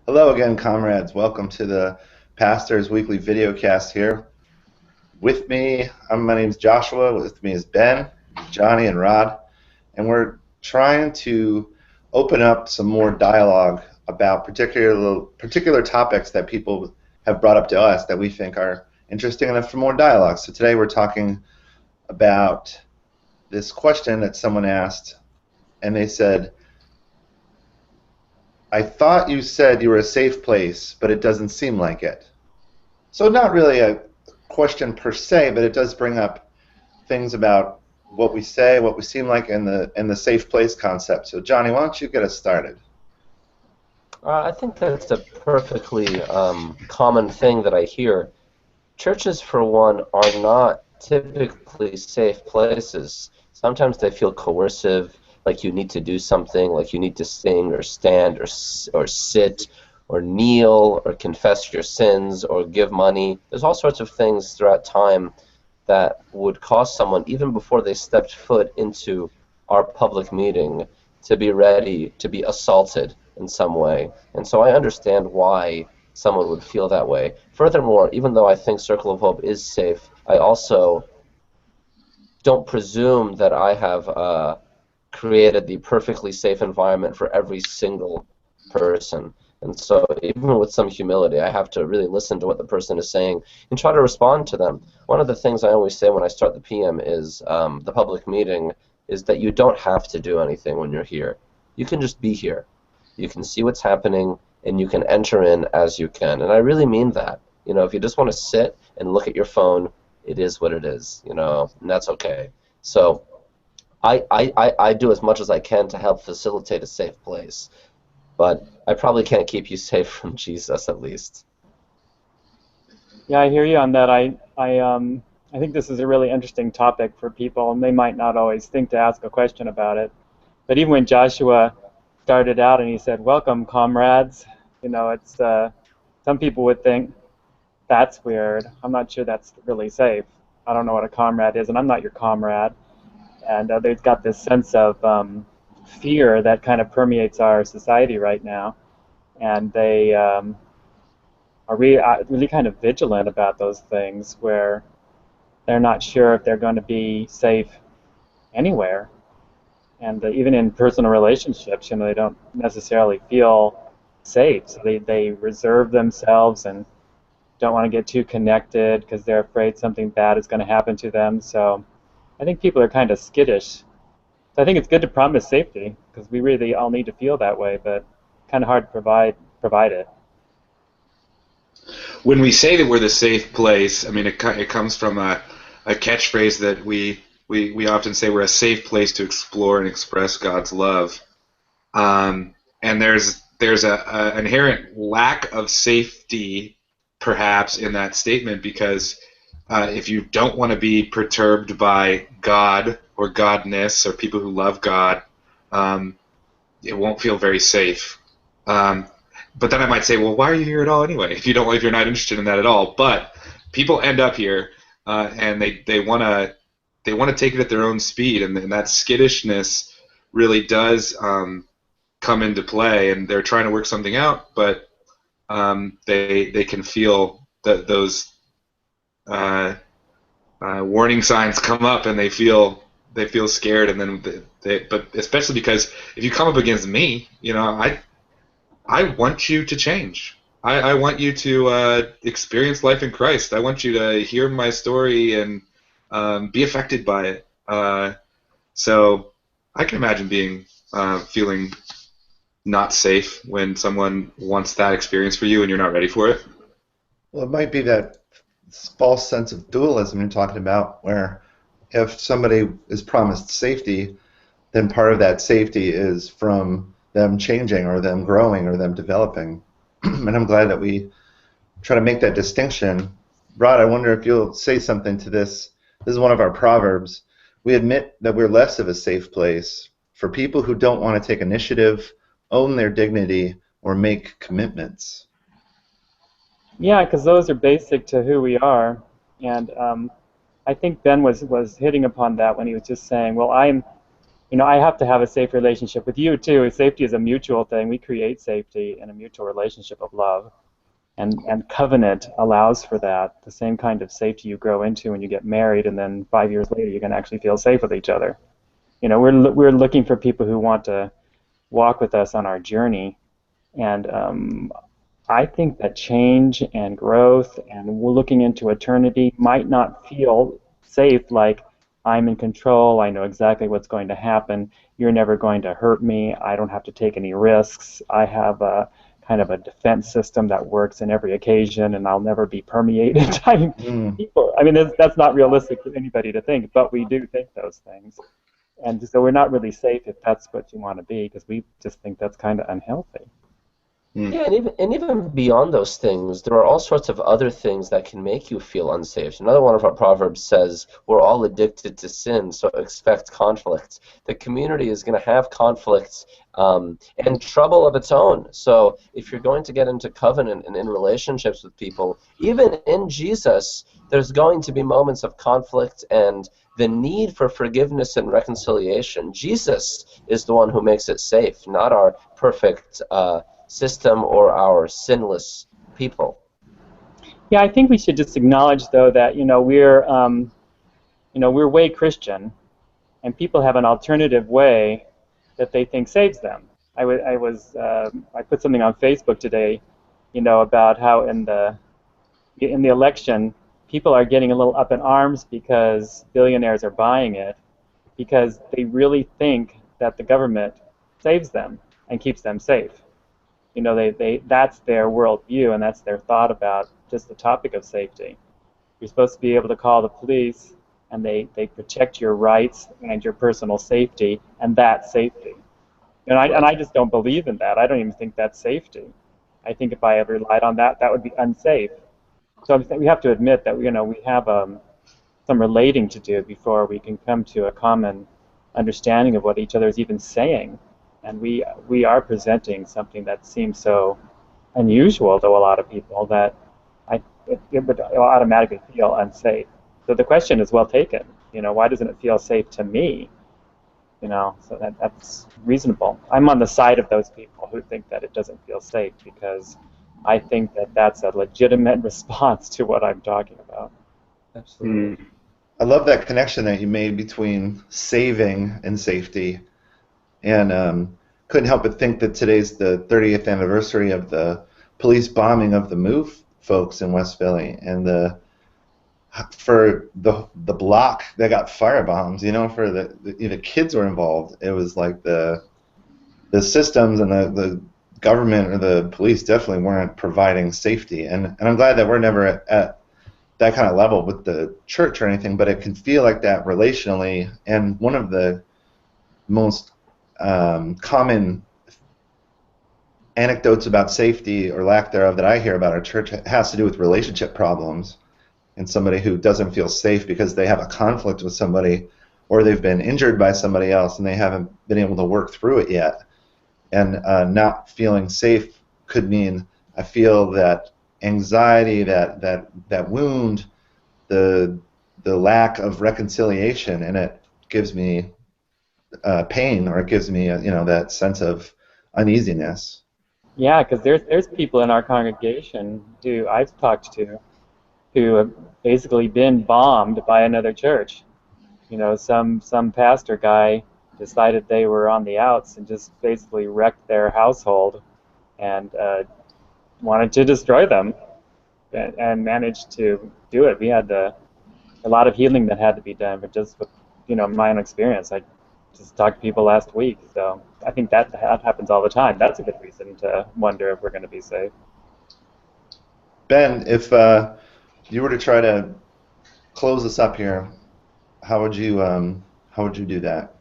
Hello again, comrades. Welcome to the Pastor's Weekly Videocast here. With me, my name's Joshua. With me is Ben, Johnny, and Rod. And we're trying to open up some more dialogue about particular topics that people have brought up to us that we think are interesting enough for more dialogue. So today we're talking about this question that someone asked, and they said, I thought you said you were a safe place, but it doesn't seem like it. So not really a question per se, but it does bring up things about what we say, what we seem like, in the safe place concept. So Johnny, why don't you get us started? I think that's a perfectly common thing that I hear. Churches, for one, are not typically safe places. Sometimes they feel coercive, like you need to do something, like you need to sing or stand or sit or kneel or confess your sins or give money. There's all sorts of things throughout time that would cause someone, even before they stepped foot into our public meeting, to be ready to be assaulted in some way. And so I understand why someone would feel that way. Furthermore, even though I think Circle of Hope is safe, I also don't presume that I have created the perfectly safe environment for every single person. And so even with some humility, I have to really listen to what the person is saying and try to respond to them. One of the things I always say when I start the PM is the public meeting is that you don't have to do anything when you're here. You can just be here. You can see what's happening, and you can enter in as you can. And I really mean that. You know, if you just want to sit and look at your phone, it is what it is, you know, and that's okay. So I do as much as I can to help facilitate a safe place, but I probably can't keep you safe from Jesus, at least. Yeah, I hear you on that. I think this is a really interesting topic for people, and they might not always think to ask a question about it. But even when Joshua started out and he said, "Welcome, comrades," it's some people would think that's weird. I'm not sure that's really safe. I don't know what a comrade is, and I'm not your comrade. And they've got this sense of fear that kind of permeates our society right now, and they are really kind of vigilant about those things where they're not sure if they're going to be safe anywhere. And even in personal relationships, they don't necessarily feel safe. So they reserve themselves and don't want to get too connected because they're afraid something bad is going to happen to them. So I think people are kind of skittish. So I think it's good to promise safety because we really all need to feel that way, but kind of hard to provide it. When we say that we're the safe place, I mean, it comes from a catchphrase that we often say we're a safe place to explore and express God's love. And there's a inherent lack of safety, perhaps, in that statement because if you don't want to be perturbed by God or Godness or people who love God, it won't feel very safe. But then I might say, well, why are you here at all anyway? If you're not interested in that at all. But people end up here, and they want to take it at their own speed, and that skittishness really does come into play, and they're trying to work something out, but they can feel those warning signs come up, and they feel scared, and then but especially because if you come up against me, I want you to change. I want you to experience life in Christ. I want you to hear my story and be affected by it. So I can imagine feeling not safe when someone wants that experience for you and you're not ready for it. Well, it might be that false sense of dualism you're talking about, where if somebody is promised safety, then part of that safety is from them changing or them growing or them developing. And I'm glad that we try to make that distinction. Rod, I wonder if you'll say something to this. This is one of our proverbs. We admit that we're less of a safe place for people who don't want to take initiative, own their dignity, or make commitments. Yeah, because those are basic to who we are, and I think Ben was hitting upon that when he was just saying, well, I have to have a safe relationship with you too. Safety is a mutual thing. We create safety in a mutual relationship of love. And covenant allows for that, the same kind of safety you grow into when you get married, and then 5 years later you can actually feel safe with each other. We're looking for people who want to walk with us on our journey, and I think that change and growth and we're looking into eternity might not feel safe, like I'm in control, I know exactly what's going to happen, you're never going to hurt me, I don't have to take any risks, I have a kind of a defense system that works in every occasion and I'll never be permeated. Mm. People, I mean, that's not realistic for anybody to think, but we do think those things. And so we're not really safe if that's what you want to be, because we just think that's kind of unhealthy. Yeah, and even beyond those things, there are all sorts of other things that can make you feel unsafe. Another one of our proverbs says, "We're all addicted to sin, so expect conflict." The community is going to have conflicts and trouble of its own. So if you're going to get into covenant and in relationships with people, even in Jesus, there's going to be moments of conflict and the need for forgiveness and reconciliation. Jesus is the one who makes it safe, not our perfect system or our sinless people. Yeah, I think we should just acknowledge, though, that we're way Christian, and people have an alternative way that they think saves them. I put something on Facebook today, about how in the election, people are getting a little up in arms because billionaires are buying it, because they really think that the government saves them and keeps them safe. They that's their worldview and that's their thought about just the topic of safety. You're supposed to be able to call the police, and they protect your rights and your personal safety, and that's safety. And I just don't believe in that. I don't even think that's safety. I think if I ever relied on that, that would be unsafe. So we have to admit that we have some relating to do before we can come to a common understanding of what each other is even saying. And we are presenting something that seems so unusual to a lot of people that it would automatically feel unsafe. So the question is well taken. Why doesn't it feel safe to me? So that's reasonable. I'm on the side of those people who think that it doesn't feel safe, because I think that that's a legitimate response to what I'm talking about. Absolutely. I love that connection that you made between saving and safety, and couldn't help but think that today's the 30th anniversary of the police bombing of the Move folks in West Philly, and for the block that got firebombs, for the kids were involved. It was like the systems and the government or the police definitely weren't providing safety, and I'm glad that we're never at that kind of level with the church or anything, but it can feel like that relationally. And one of the most common anecdotes about safety or lack thereof that I hear about our church has to do with relationship problems, and somebody who doesn't feel safe because they have a conflict with somebody, or they've been injured by somebody else and they haven't been able to work through it yet. And not feeling safe could mean I feel that anxiety, that wound, the lack of reconciliation, and it gives me pain, or it gives me that sense of uneasiness. Yeah, because there's people in our congregation who I've talked to who have basically been bombed by another church. Some pastor guy decided they were on the outs and just basically wrecked their household and wanted to destroy them, and managed to do it. We had a lot of healing that had to be done, but just with my own experience, I just talked to people last week. So I think that happens all the time. That's a good reason to wonder if we're going to be safe. Ben, if you were to try to close us up here, how would you do that?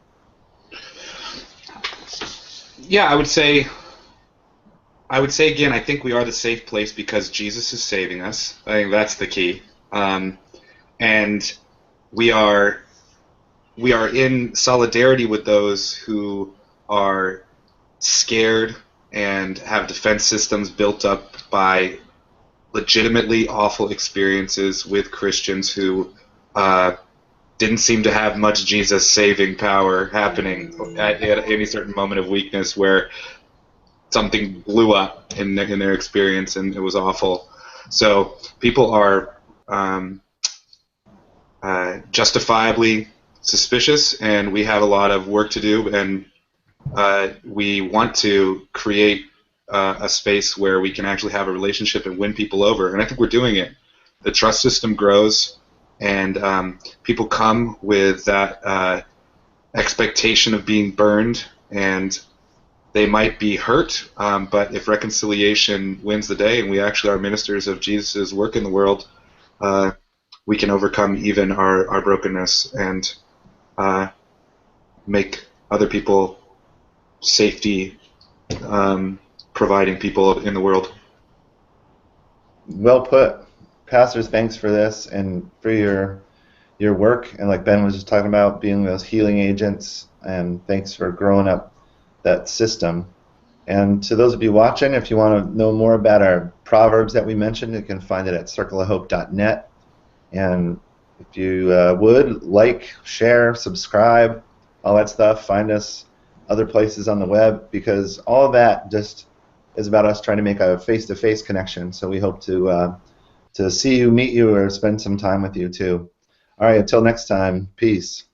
Yeah, I would say again, I think we are the safe place because Jesus is saving us. I think that's the key. And we are in solidarity with those who are scared and have defense systems built up by legitimately awful experiences with Christians who didn't seem to have much Jesus saving power happening at any certain moment of weakness where something blew up in their experience and it was awful. So people are justifiably suspicious, and we have a lot of work to do, and we want to create a space where we can actually have a relationship and win people over, and I think we're doing it. The trust system grows, and people come with that expectation of being burned, and they might be hurt, but if reconciliation wins the day and we actually are ministers of Jesus' work in the world, we can overcome even our brokenness and make other people safety providing people in the world. Well put. Pastors, thanks for this and for your work. And like Ben was just talking about, being those healing agents. And thanks for growing up that system. And to those of you watching, if you want to know more about our Proverbs that we mentioned, you can find it at circleofhope.net. And if you would, like, share, subscribe, all that stuff, find us other places on the web, because all of that just is about us trying to make a face-to-face connection. So we hope to see you, meet you, or spend some time with you too. All right, until next time, peace.